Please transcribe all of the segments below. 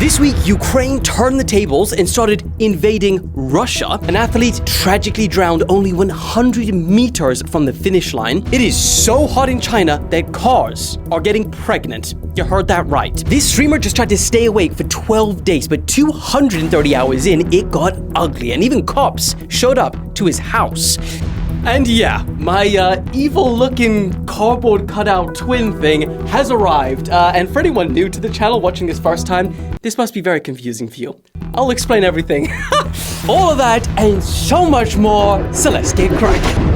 This week, Ukraine turned the tables and started invading Russia. An athlete tragically drowned only 100 meters from the finish line. It is so hot in China that cars are getting pregnant. You heard that right. This streamer just tried to stay awake for 12 days, but 230 hours in, it got ugly, and even cops showed up to his house. And yeah, my evil-looking cardboard cutout twin thing has arrived. And for anyone new to the channel watching this first time, this must be very confusing for you. I'll explain everything. All of that and so much more, so let's get cracking.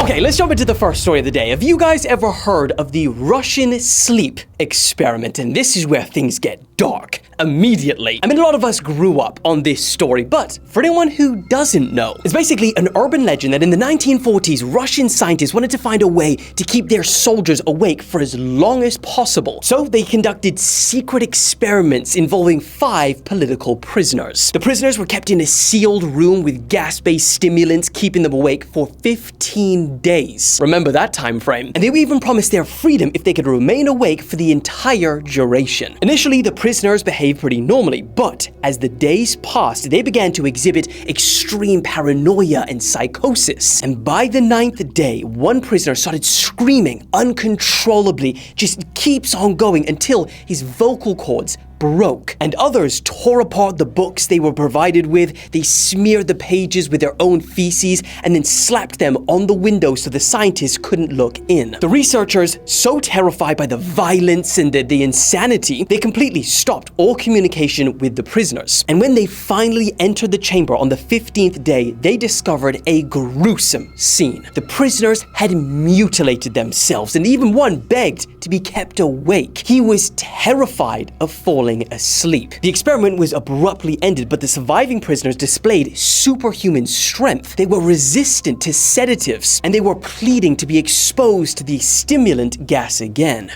Okay, let's jump into the first story of the day. Have you guys ever heard of the Russian sleep experiment? And this is where things get dark immediately. I mean, a lot of us grew up on this story, but for anyone who doesn't know, it's basically an urban legend that in the 1940s, Russian scientists wanted to find a way to keep their soldiers awake for as long as possible. So they conducted secret experiments involving 5 political prisoners. The prisoners were kept in a sealed room with gas-based stimulants, keeping them awake for 15 days. Remember that time frame. And they were even promised their freedom if they could remain awake for the entire duration. Initially, the prisoners behaved pretty normally, but as the days passed, they began to exhibit extreme paranoia and psychosis. And by the 9th day, one prisoner started screaming uncontrollably, just keeps on going until his vocal cords broke. And others tore apart the books they were provided with, they smeared the pages with their own feces, and then slapped them on the windows so the scientists couldn't look in. The researchers, so terrified by the violence and the insanity, they completely stopped all communication with the prisoners. And when they finally entered the chamber on the 15th day, they discovered a gruesome scene. The prisoners had mutilated themselves, and even one begged to be kept awake. He was terrified of falling asleep. The experiment was abruptly ended, but the surviving prisoners displayed superhuman strength. They were resistant to sedatives, and they were pleading to be exposed to the stimulant gas again.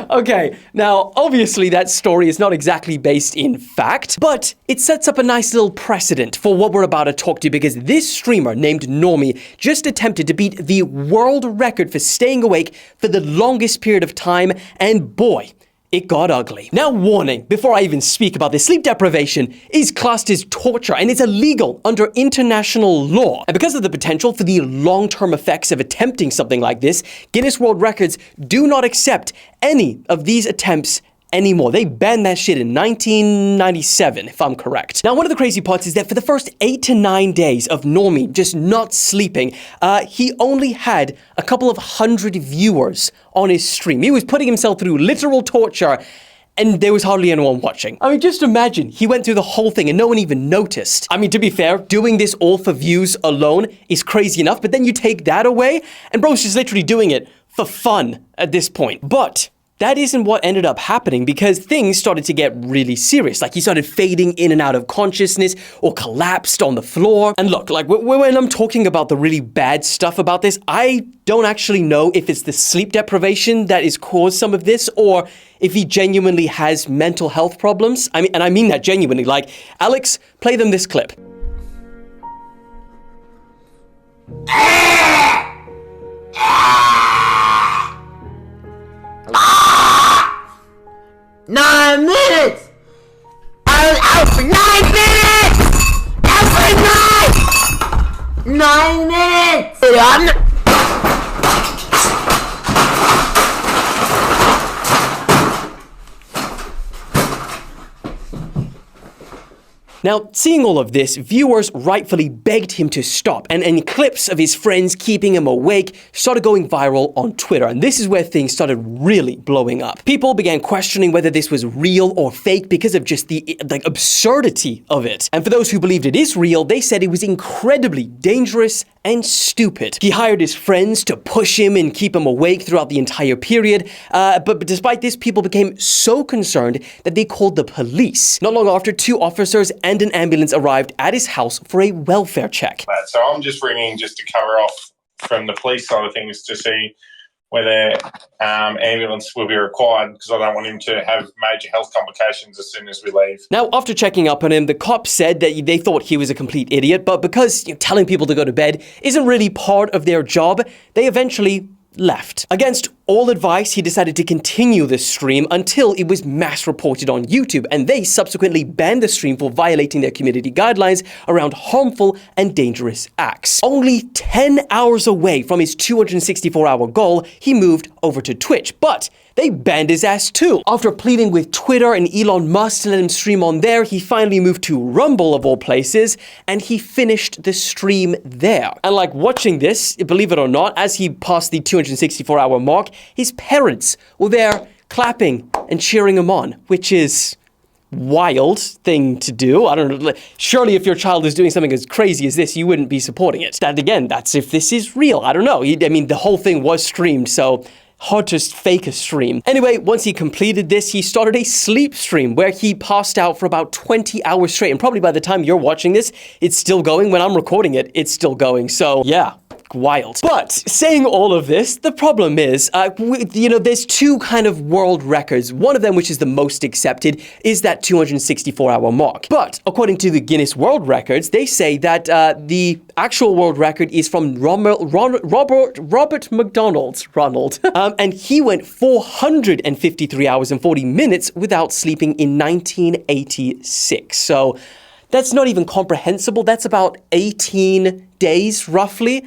Okay, now obviously that story is not exactly based in fact, but it sets up a nice little precedent for what we're about to talk to, because this streamer named Normie just attempted to beat the world record for staying awake for the longest period of time, and boy, it got ugly. Now, warning, before I even speak about this, sleep deprivation is classed as torture and it's illegal under international law. And because of the potential for the long-term effects of attempting something like this, Guinness World Records do not accept any of these attempts anymore. They banned that shit in 1997, if I'm correct. Now, one of the crazy parts is that for the first 8 to 9 days of Normie just not sleeping, he only had a couple of hundred viewers on his stream. He was putting himself through literal torture, and there was hardly anyone watching. I mean, just imagine, he went through the whole thing and no one even noticed. I mean, to be fair, doing this all for views alone is crazy enough, but then you take that away, and bro's just literally doing it for fun at this point. But that isn't what ended up happening, because things started to get really serious. Like, he started fading in and out of consciousness or collapsed on the floor. And look, like, when I'm talking about the really bad stuff about this, I don't actually know if it's the sleep deprivation that has caused some of this, or if he genuinely has mental health problems. I mean that genuinely. Like, Alex, play them this clip. 9 minutes! I was out for 9 minutes! Every night! 9 minutes! I'm not... Now, seeing all of this, viewers rightfully begged him to stop, and clips of his friends keeping him awake started going viral on Twitter, and this is where things started really blowing up. People began questioning whether this was real or fake because of just the absurdity of it. And for those who believed it is real, they said it was incredibly dangerous and stupid. He hired his friends to push him and keep him awake throughout the entire period, but despite this, people became so concerned that they called the police. Not long after, 2 officers and an ambulance arrived at his house for a welfare check. So I'm just ringing just to cover off from the police side of things to see whether ambulance will be required, because I don't want him to have major health complications as soon as we leave. Now, after checking up on him, the cops said that they thought he was a complete idiot, but because telling people to go to bed isn't really part of their job, they eventually left. Against all advice, he decided to continue the stream until it was mass reported on YouTube, and they subsequently banned the stream for violating their community guidelines around harmful and dangerous acts. Only 10 hours away from his 264-hour goal, he moved over to Twitch, but they banned his ass too. After pleading with Twitter and Elon Musk to let him stream on there, he finally moved to Rumble of all places, and he finished the stream there. And like watching this, believe it or not, as he passed the 264-hour mark, his parents were there clapping and cheering him on, which is wild thing to do. I don't know. Surely if your child is doing something as crazy as this, you wouldn't be supporting it. That again, that's if this is real. I don't know. I mean, the whole thing was streamed, so hard to fake a stream. Anyway, once he completed this, he started a sleep stream where he passed out for about 20 hours straight. And probably by the time you're watching this, it's still going. When I'm recording it, it's still going. So yeah. Wild. But saying all of this, the problem is, there's two kind of world records. One of them, which is the most accepted, is that 264-hour mark. But according to the Guinness World Records, they say that the actual world record is from Robert McDonald, Ronald. And he went 453 hours and 40 minutes without sleeping in 1986. So that's not even comprehensible. That's about 18 days, roughly.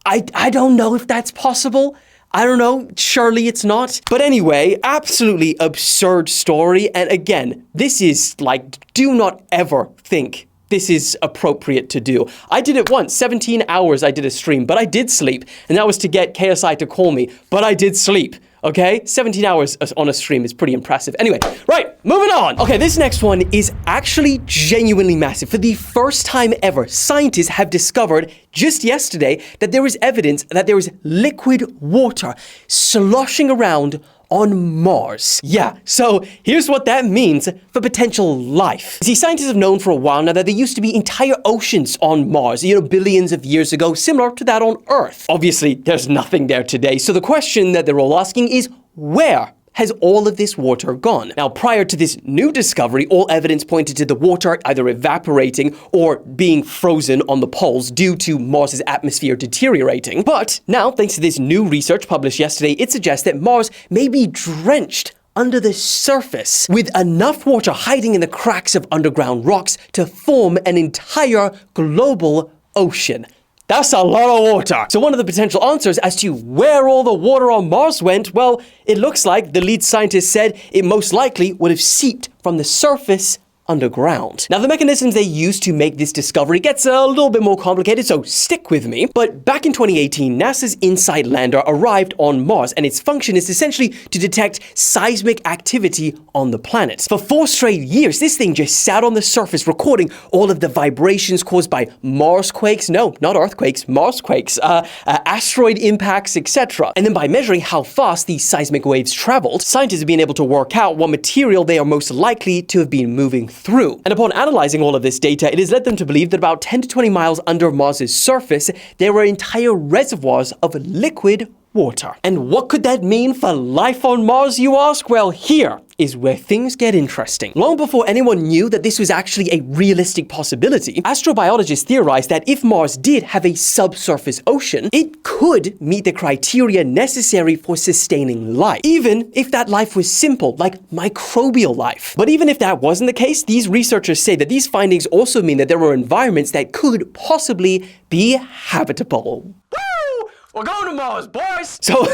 I don't know if that's possible. I don't know. Surely it's not. But anyway, absolutely absurd story. And again, this is like, do not ever think this is appropriate to do. I did it once, 17 hours I did a stream, but I did sleep. And that was to get KSI to call me, but I did sleep. Okay, 17 hours on a stream is pretty impressive. Anyway, right, moving on. Okay, this next one is actually genuinely massive. For the first time ever, scientists have discovered just yesterday that there is evidence that there is liquid water sloshing around on Mars. Yeah, so here's what that means for potential life. See, scientists have known for a while now that there used to be entire oceans on Mars, billions of years ago, similar to that on Earth. Obviously, there's nothing there today, so the question that they're all asking is, where has all of this water gone? Now, prior to this new discovery, all evidence pointed to the water either evaporating or being frozen on the poles due to Mars's atmosphere deteriorating. But now, thanks to this new research published yesterday, it suggests that Mars may be drenched under the surface with enough water hiding in the cracks of underground rocks to form an entire global ocean. That's a lot of water. So one of the potential answers as to where all the water on Mars went, well, it looks like the lead scientist said it most likely would have seeped from the surface underground. Now, the mechanisms they use to make this discovery gets a little bit more complicated, so stick with me. But back in 2018, NASA's InSight lander arrived on Mars, and its function is essentially to detect seismic activity on the planet. For 4 straight years, this thing just sat on the surface recording all of the vibrations caused by Marsquakes, no, not earthquakes, Marsquakes, asteroid impacts, etc. And then by measuring how fast these seismic waves traveled, scientists have been able to work out what material they are most likely to have been moving through. And upon analyzing all of this data, it has led them to believe that about 10 to 20 miles under Mars's surface, there were entire reservoirs of liquid water. And what could that mean for life on Mars, you ask? Well, here is where things get interesting. Long before anyone knew that this was actually a realistic possibility, astrobiologists theorized that if Mars did have a subsurface ocean, it could meet the criteria necessary for sustaining life, even if that life was simple, like microbial life. But even if that wasn't the case, these researchers say that these findings also mean that there were environments that could possibly be habitable. Woo! We're going to Mars, boys! So,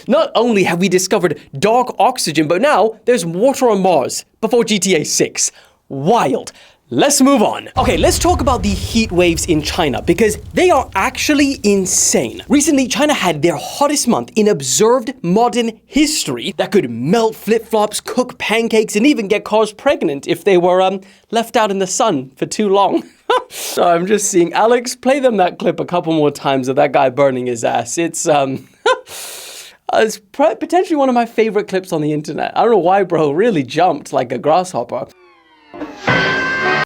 not only have we discovered dark oxygen, but now there's water on Mars before GTA 6. Wild. Let's move on. Okay, let's talk about the heat waves in China because they are actually insane. Recently, China had their hottest month in observed modern history that could melt flip-flops, cook pancakes, and even get cars pregnant if they were left out in the sun for too long. So I'm just seeing Alex, play them that clip a couple more times of that guy burning his ass. It's it's potentially one of my favorite clips on the internet. I don't know why, bro, really jumped like a grasshopper.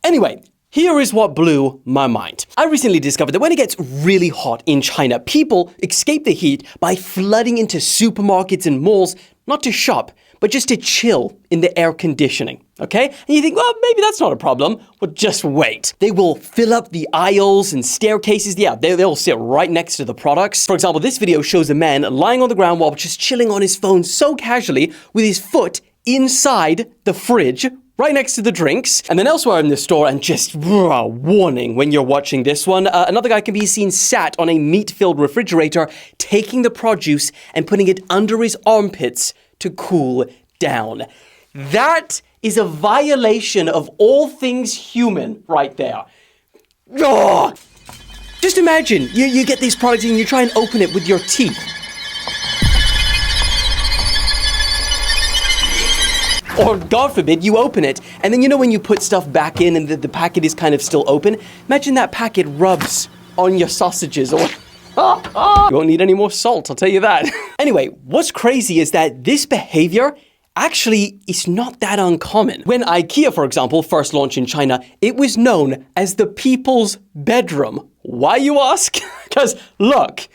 Anyway, here is what blew my mind. I recently discovered that when it gets really hot in China, people escape the heat by flooding into supermarkets and malls, not to shop, but just to chill in the air conditioning, okay? And you think, well, maybe that's not a problem. Well, just wait. They will fill up the aisles and staircases. Yeah, they'll sit right next to the products. For example, this video shows a man lying on the ground while just chilling on his phone so casually with his foot inside the fridge, right next to the drinks. And then elsewhere in the store, and just warning when you're watching this one, another guy can be seen sat on a meat-filled refrigerator, taking the produce and putting it under his armpits to cool down. That is a violation of all things human right there. Ugh. Just imagine, you get these products and you try and open it with your teeth. Or, God forbid, you open it, and then you know when you put stuff back in and the packet is kind of still open? Imagine that packet rubs on your sausages or... You won't need any more salt, I'll tell you that. Anyway, what's crazy is that this behavior actually is not that uncommon. When IKEA, for example, first launched in China, it was known as the people's bedroom. Why, you ask? Because, look,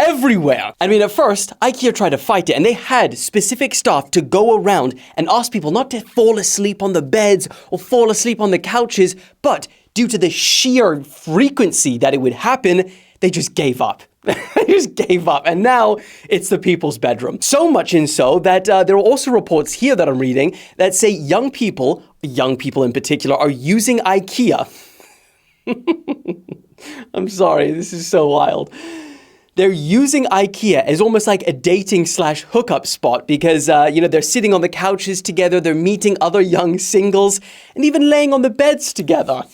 everywhere. I mean, at first, IKEA tried to fight it, and they had specific staff to go around and ask people not to fall asleep on the beds or fall asleep on the couches, but due to the sheer frequency that it would happen, they just gave up. They just gave up, and now it's the people's bedroom. So much in so that there are also reports here that I'm reading that say young people in particular, are using IKEA. I'm sorry, this is so wild. They're using IKEA as almost like a dating/hookup spot because, they're sitting on the couches together, they're meeting other young singles, and even laying on the beds together.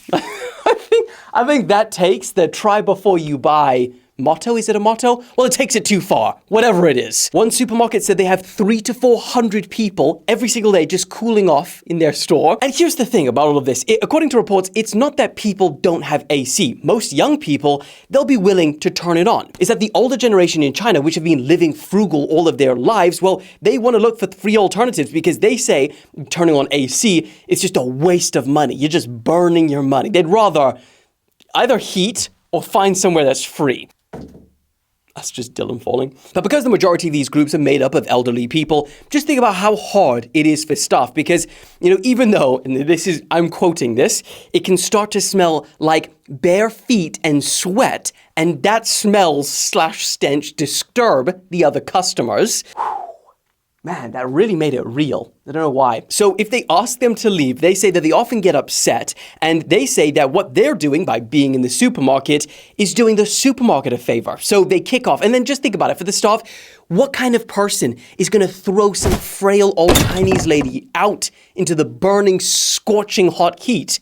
I think that takes the try before you buy motto. Is it a motto? Well, it takes it too far, whatever it is. One supermarket said they have 300 to 400 people every single day just cooling off in their store. And here's the thing about all of this. According to reports, it's not that people don't have AC. Most young people, they'll be willing to turn it on. It's that the older generation in China, which have been living frugal all of their lives, well, they want to look for free alternatives because they say turning on AC is just a waste of money. You're just burning your money. They'd rather either heat or find somewhere that's free. That's just Dylan falling. But because the majority of these groups are made up of elderly people, just think about how hard it is for staff because, even though, and I'm quoting this, it can start to smell like bare feet and sweat, and that smells/stench disturb the other customers. Man, that really made it real. I don't know why. So if they ask them to leave, they say that they often get upset, and they say that what they're doing by being in the supermarket is doing the supermarket a favor. So they kick off. And then just think about it. For the staff, what kind of person is going to throw some frail old Chinese lady out into the burning, scorching hot heat?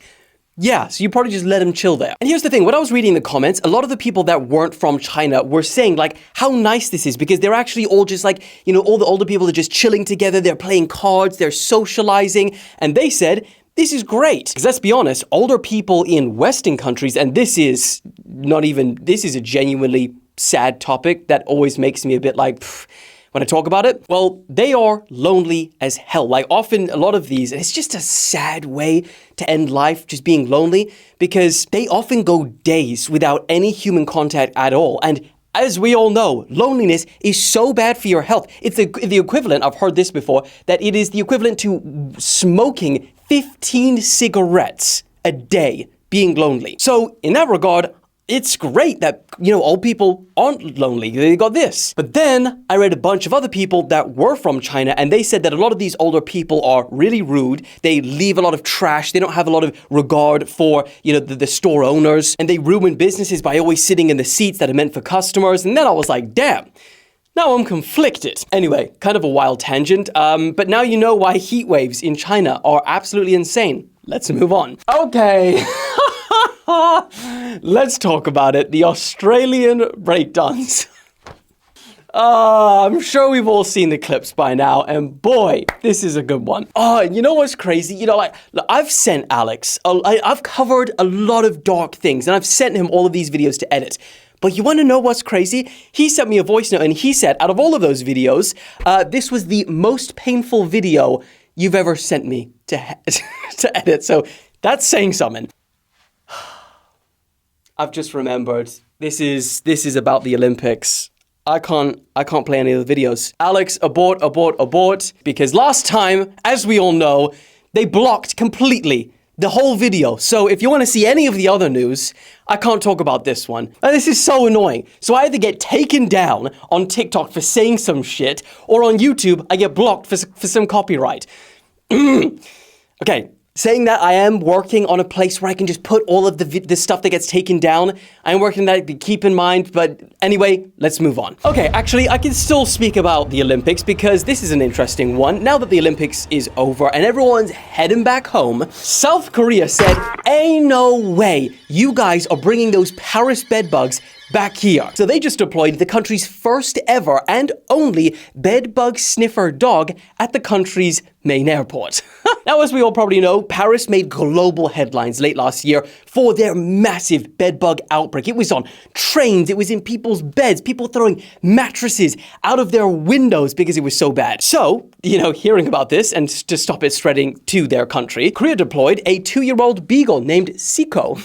Yeah, so you probably just let them chill there. And here's the thing, when I was reading the comments, a lot of the people that weren't from China were saying how nice this is because they're actually all just all the older people are just chilling together, they're playing cards, they're socializing, and they said, this is great. Because let's be honest, older people in Western countries, and this is a genuinely sad topic that always makes me a bit when I talk about it, well, they are lonely as hell. Often, a lot of these, it's just a sad way to end life, just being lonely, because they often go days without any human contact at all. And as we all know, loneliness is so bad for your health. It's the equivalent, I've heard this before, that it is the equivalent to smoking 15 cigarettes a day, being lonely. So, in that regard, it's great that, old people aren't lonely. They got this. But then I read a bunch of other people that were from China, and they said that a lot of these older people are really rude. They leave a lot of trash. They don't have a lot of regard for, the store owners. And they ruin businesses by always sitting in the seats that are meant for customers. And then I was like, damn. Now I'm conflicted. Anyway, kind of a wild tangent. But now you know why heat waves in China are absolutely insane. Let's move on. Okay. Let's talk about it. The Australian breakdance. I'm sure we've all seen the clips by now, and boy, this is a good one. And you know what's crazy? Look, I've sent Alex, I've covered a lot of dark things, and I've sent him all of these videos to edit. But you want to know what's crazy? He sent me a voice note, and he said, out of all of those videos, this was the most painful video you've ever sent me to edit. So that's saying something. I've just remembered, this is about the Olympics. I can't play any of the videos. Alex, abort, because last time, as we all know, they blocked completely the whole video. So if you want to see any of the other news, I can't talk about this one. And this is so annoying. So I either get taken down on TikTok for saying some shit, or on YouTube, I get blocked for some copyright. Okay. Saying that, I am working on a place where I can just put all of the stuff that gets taken down. I am working on that, keep in mind, but anyway, let's move on. Okay, actually, I can still speak about the Olympics because this is an interesting one. Now that the Olympics is over and everyone's heading back home, South Korea said, ain't no way you guys are bringing those Paris bedbugs back here. So they just deployed the country's first ever and only bedbug sniffer dog at the country's main airport. Now, as we all probably know, Paris made global headlines late last year for their massive bedbug outbreak. It was on trains, it was in people's beds, people throwing mattresses out of their windows because it was so bad. So, hearing about this and to stop it spreading to their country, Korea deployed a 2-year-old beagle named Siko.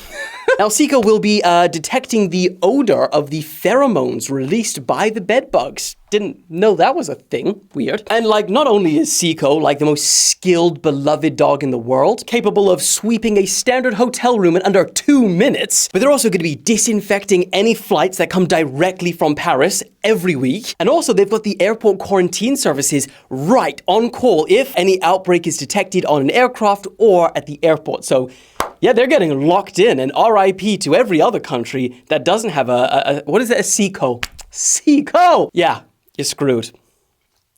Now, Siko will be detecting the odor of the pheromones released by the bedbugs. Didn't know that was a thing. Weird. And not only is Siko the most skilled, beloved dog in the world, capable of sweeping a standard hotel room in under 2 minutes, but they're also going to be disinfecting any flights that come directly from Paris every week. And also they've got the airport quarantine services right on call if any outbreak is detected on an aircraft or at the airport. So yeah, they're getting locked in, and RIP to every other country that doesn't have a Siko. Siko! Yeah, you're screwed.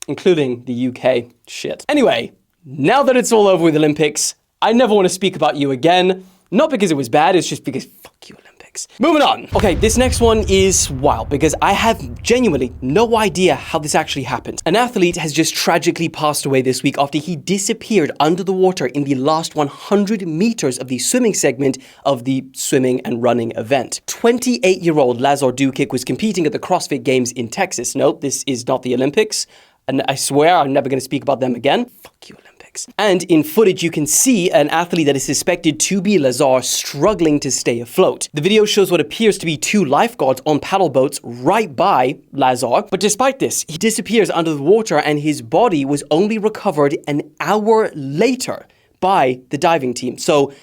Including the UK. Shit. Anyway, now that it's all over with the Olympics, I never want to speak about you again. Not because it was bad, it's just because fuck you, Olympics. Moving on. Okay, this next one is wild because I have genuinely no idea how this actually happened. An athlete has just tragically passed away this week after he disappeared under the water in the last 100 meters of the swimming segment of the swimming and running event. 28-year-old Lazar Dukic was competing at the CrossFit Games in Texas. Nope, this is not the Olympics. And I swear I'm never going to speak about them again. Fuck you, Olympics. And in footage, you can see an athlete that is suspected to be Lazar struggling to stay afloat. The video shows what appears to be 2 lifeguards on paddle boats right by Lazar. But despite this, he disappears under the water and his body was only recovered an hour later by the diving team. So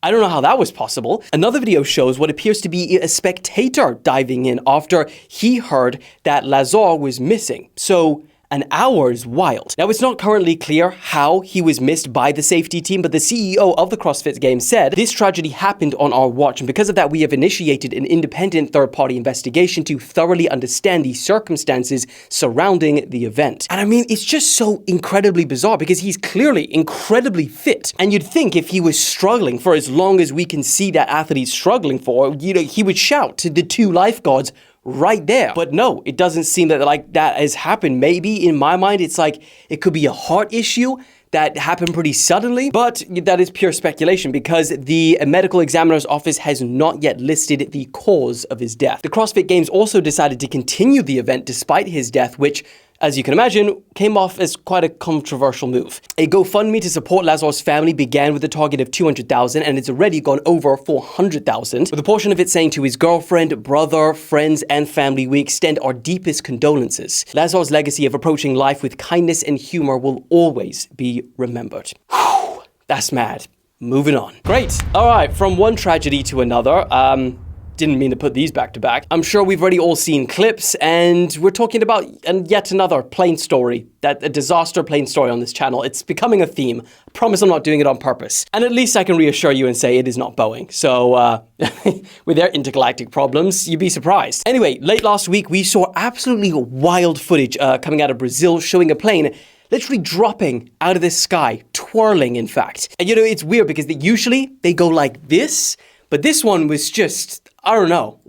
I don't know how that was possible. Another video shows what appears to be a spectator diving in after he heard that Lazar was missing. So an hour is wild. Now, it's not currently clear how he was missed by the safety team, but the CEO of the CrossFit Games said, this tragedy happened on our watch, and because of that, we have initiated an independent third-party investigation to thoroughly understand the circumstances surrounding the event. And I mean, it's just so incredibly bizarre because he's clearly incredibly fit. And you'd think if he was struggling for as long as we can see that athlete struggling for, he would shout to the 2 lifeguards right there. But no, it doesn't seem that that has happened. Maybe in my mind, it's it could be a heart issue that happened pretty suddenly, but that is pure speculation because the medical examiner's office has not yet listed the cause of his death. The CrossFit Games also decided to continue the event despite his death, which, as you can imagine, came off as quite a controversial move. A GoFundMe to support Lazar's family began with a target of 200,000 and it's already gone over 400,000, with a portion of it saying to his girlfriend, brother, friends, and family, we extend our deepest condolences. Lazar's legacy of approaching life with kindness and humor will always be remembered. Whew, that's mad. Moving on. Great. All right, from one tragedy to another. Didn't mean to put these back to back. I'm sure we've already all seen clips, and we're talking about yet another plane story, a disaster plane story on this channel. It's becoming a theme. I promise I'm not doing it on purpose. And at least I can reassure you and say it is not Boeing. So, with their intergalactic problems, you'd be surprised. Anyway, late last week, we saw absolutely wild footage coming out of Brazil showing a plane literally dropping out of the sky, twirling, in fact. And it's weird because usually they go like this, but this one was just, I don't know,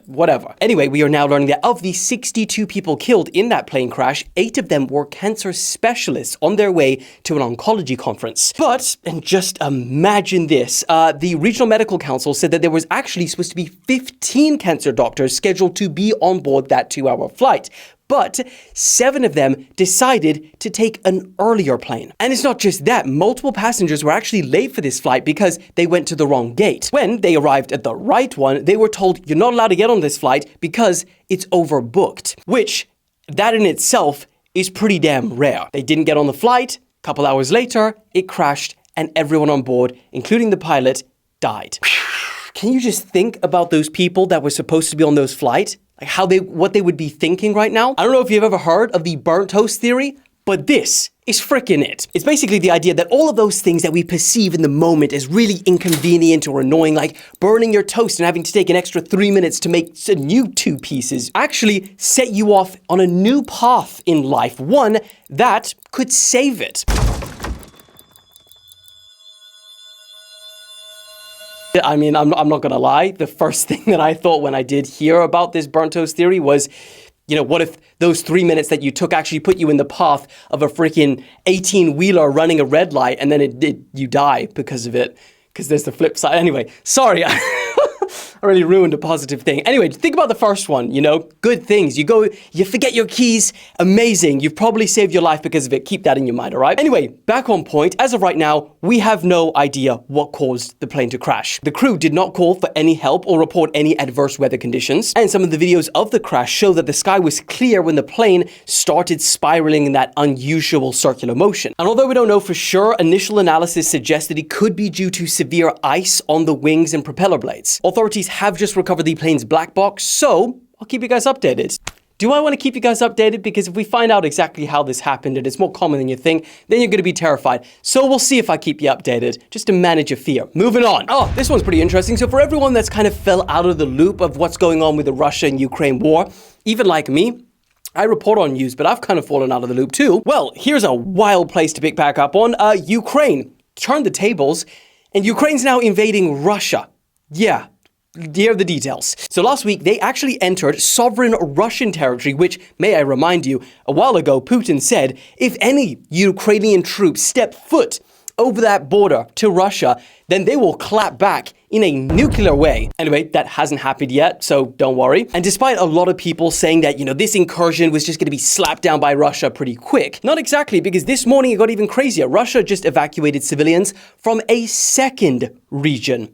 whatever. Anyway, we are now learning that of the 62 people killed in that plane crash, 8 of them were cancer specialists on their way to an oncology conference. But, and just imagine this, the Regional Medical Council said that there was actually supposed to be 15 cancer doctors scheduled to be on board that 2-hour flight. but 7 of them decided to take an earlier plane. And it's not just that, multiple passengers were actually late for this flight because they went to the wrong gate. When they arrived at the right one, they were told you're not allowed to get on this flight because it's overbooked, which that in itself is pretty damn rare. They didn't get on the flight, a couple hours later, it crashed, and everyone on board, including the pilot, died. Can you just think about those people that were supposed to be on those flights? Like what they would be thinking right now? I don't know if you've ever heard of the burnt toast theory, but this is frickin' it. It's basically the idea that all of those things that we perceive in the moment as really inconvenient or annoying, like burning your toast and having to take an extra 3 minutes to make a new 2 pieces, actually set you off on a new path in life, one that could save it. I mean, I'm not gonna lie, the first thing that I thought when I did hear about this burnt toast theory was, you know, what if those 3 minutes that you took actually put you in the path of a freaking 18-wheeler running a red light and then you die because of it? Because there's the flip side. Anyway, sorry. I really ruined a positive thing. Anyway, think about the first one, you know, good things. You go, you forget your keys, amazing. You've probably saved your life because of it. Keep that in your mind, all right? Anyway, back on point. As of right now, we have no idea what caused the plane to crash. The crew did not call for any help or report any adverse weather conditions. And some of the videos of the crash show that the sky was clear when the plane started spiraling in that unusual circular motion. And although we don't know for sure, initial analysis suggests that it could be due to severe ice on the wings and propeller blades. Authorities have just recovered the plane's black box, so I'll keep you guys updated. Do I want to keep you guys updated? Because if we find out exactly how this happened and it's more common than you think, then you're going to be terrified. So we'll see if I keep you updated, just to manage your fear. Moving on. Oh, this one's pretty interesting. So for everyone that's kind of fell out of the loop of what's going on with the Russia and Ukraine war, even like me, I report on news, but I've kind of fallen out of the loop too. Well, here's a wild place to pick back up on. Ukraine turned the tables, and Ukraine's now invading Russia. Yeah. Here are the details. So last week, they actually entered sovereign Russian territory, which, may I remind you, a while ago, Putin said, if any Ukrainian troops step foot over that border to Russia, then they will clap back in a nuclear way. Anyway, that hasn't happened yet, so don't worry. And despite a lot of people saying that, you know, this incursion was just going to be slapped down by Russia pretty quick, not exactly, because this morning it got even crazier. Russia just evacuated civilians from a second region.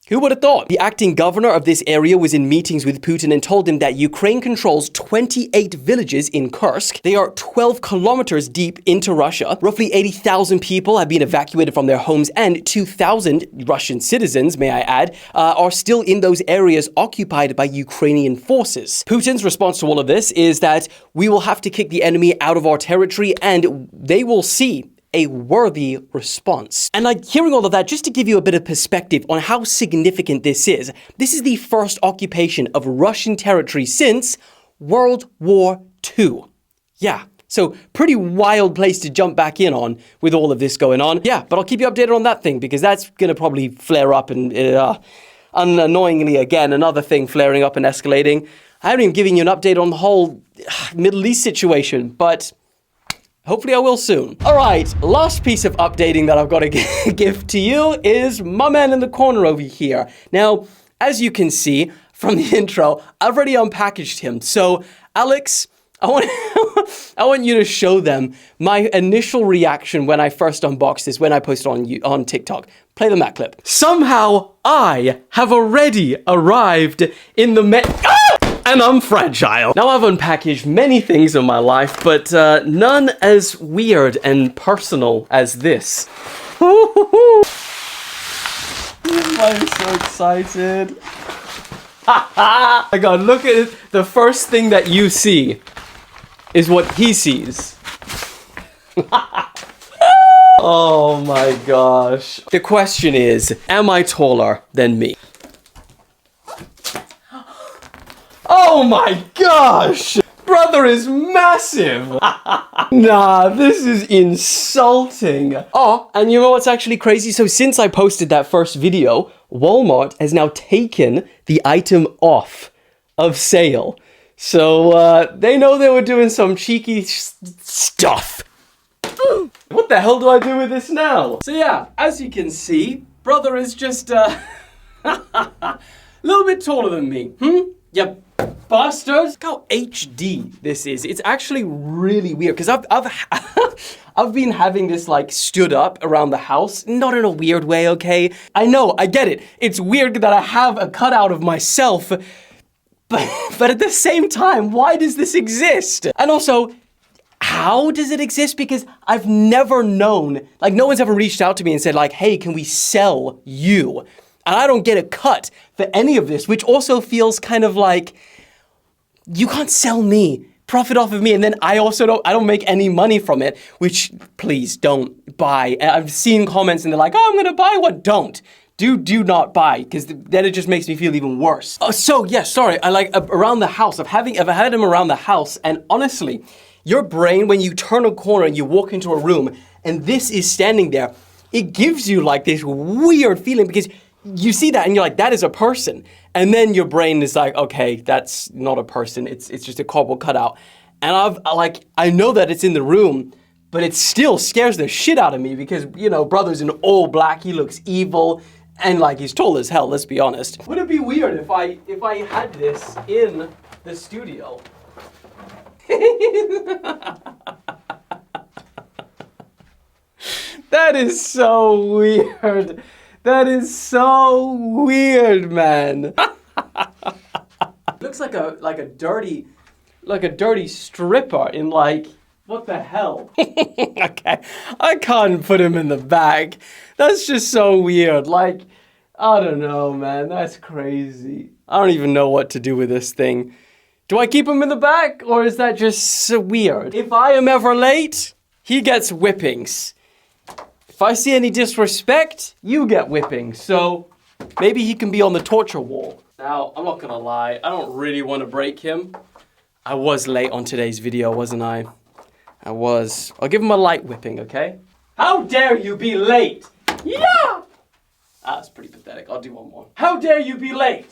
Who would have thought? The acting governor of this area was in meetings with Putin and told him that Ukraine controls 28 villages in Kursk. They are 12 kilometers deep into Russia. Roughly 80,000 people have been evacuated from their homes, and 2,000 Russian citizens, may I add, are still in those areas occupied by Ukrainian forces. Putin's response to all of this is that we will have to kick the enemy out of our territory, and they will see a worthy response. And like hearing all of that, just to give you a bit of perspective on how significant this is the first occupation of Russian territory since World War II. Yeah, so pretty wild place to jump back in on with all of this going on. Yeah, but I'll keep you updated on that thing because that's gonna probably flare up and annoyingly again, another thing flaring up and escalating. I haven't even given you an update on the whole Middle East situation, but hopefully I will soon. All right, last piece of updating that I've got to give to you is my man in the corner over here. Now, as you can see from the intro, I've already unpackaged him. So, Alex, I want you to show them my initial reaction when I first unboxed this, when I posted on TikTok. Play the Mac clip. Somehow, I have already arrived in the and I'm fragile. Now I've unpackaged many things in my life, but none as weird and personal as this. I'm so excited. My God, look at it. The first thing that you see is what he sees. Oh my gosh. The question is, am I taller than me? Oh my gosh! Brother is massive! Nah, this is insulting. Oh, and you know what's actually crazy? So since I posted that first video, Walmart has now taken the item off of sale. So, they know they were doing some cheeky stuff. What the hell do I do with this now? So yeah, as you can see, brother is just, a little bit taller than me. Yep. bastards. Look how HD this is. It's actually really weird because I've been having this like stood up around the house, not in a weird way, okay? I know, I get it. It's weird that I have a cutout of myself, but at the same time, why does this exist? And also, how does it exist? Because I've never known, like no one's ever reached out to me and said like, hey, can we sell you? And I don't get a cut for any of this, which also feels kind of like, you can't sell me, profit off of me, and then I don't make any money from it, which please don't buy. I've seen comments and they're like, oh, I'm gonna buy one. Don't. Do not buy, because then it just makes me feel even worse. Oh, so yeah, sorry, I like around the house. I've had him around the house, and honestly, your brain, when you turn a corner and you walk into a room and this is standing there, it gives you like this weird feeling because you see that and you're like, that is a person. And then your brain is like, okay, that's not a person. It's just a cardboard cutout. And I know that it's in the room, but it still scares the shit out of me because, you know, brother's in all black. He looks evil and like he's tall as hell, let's be honest. Would it be weird if I had this in the studio? That is so weird. That is so weird, man. Looks like a dirty stripper in like, what the hell? Okay, I can't put him in the bag. That's just so weird. Like, I don't know, man. That's crazy. I don't even know what to do with this thing. Do I keep him in the back, or is that just so weird? If I am ever late, he gets whippings. If I see any disrespect, you get whippings. So maybe he can be on the torture wall. Now, I'm not gonna lie, I don't really want to break him. I was late on today's video, wasn't I? I was. I'll give him a light whipping, okay? How dare you be late? Yeah! That's pretty pathetic. I'll do one more. How dare you be late?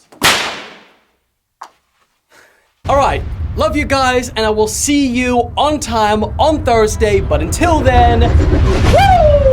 All right, love you guys, and I will see you on time on Thursday. But until then, woo!